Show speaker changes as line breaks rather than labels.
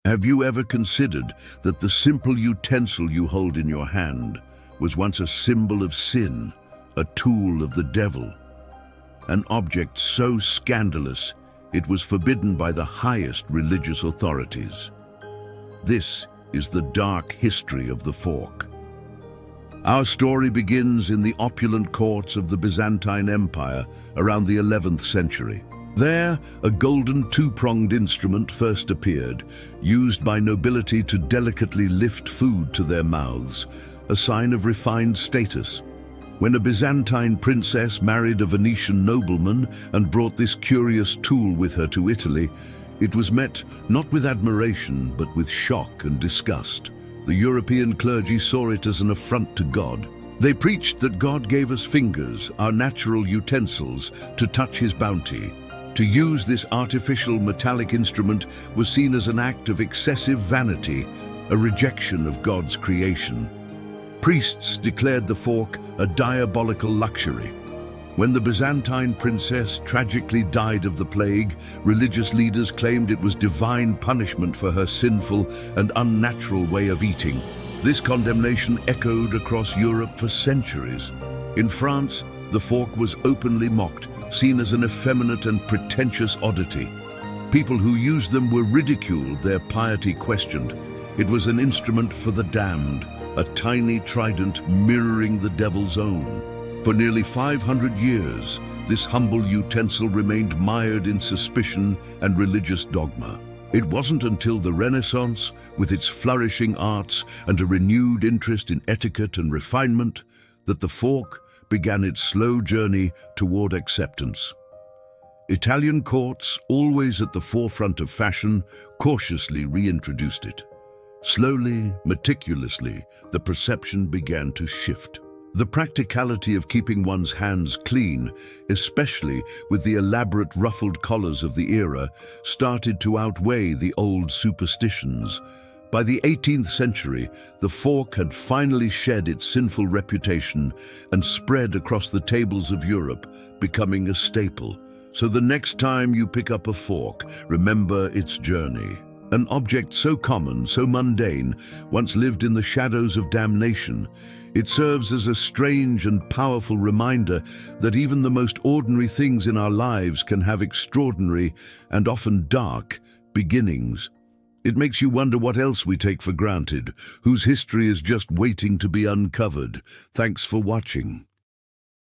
Have you ever considered that the simple utensil you hold in your hand was once a symbol of sin, a tool of the devil? An object so scandalous it was forbidden by the highest religious authorities. This is the dark history of the fork. Our story begins in the opulent courts of the Byzantine Empire around the 11th century. There, a golden two-pronged instrument first appeared, used by nobility to delicately lift food to their mouths, a sign of refined status. When a Byzantine princess married a Venetian nobleman and brought this curious tool with her to Italy, it was met not with admiration but with shock and disgust. The European clergy saw it as an affront to God. They preached that God gave us fingers, our natural utensils, to touch his bounty. To use this artificial metallic instrument was seen as an act of excessive vanity, a rejection of God's creation. Priests declared the fork a diabolical luxury. When the Byzantine princess tragically died of the plague, religious leaders claimed it was divine punishment for her sinful and unnatural way of eating. This condemnation echoed across Europe for centuries. In France, the fork was openly mocked, seen as an effeminate and pretentious oddity. People who used them were ridiculed, their piety questioned. It was an instrument for the damned, a tiny trident mirroring the devil's own. For nearly 500 years, this humble utensil remained mired in suspicion and religious dogma. It wasn't until the Renaissance, with its flourishing arts and a renewed interest in etiquette and refinement, that the fork began its slow journey toward acceptance. Italian courts, always at the forefront of fashion, cautiously reintroduced it. Slowly, meticulously, the perception began to shift. The practicality of keeping one's hands clean, especially with the elaborate ruffled collars of the era, started to outweigh the old superstitions. By the 18th century, the fork had finally shed its sinful reputation and spread across the tables of Europe, becoming a staple. So the next time you pick up a fork, remember its journey. An object so common, so mundane, once lived in the shadows of damnation. It serves as a strange and powerful reminder that even the most ordinary things in our lives can have extraordinary and often dark beginnings. It makes you wonder what else we take for granted, whose history is just waiting to be uncovered. Thanks for watching.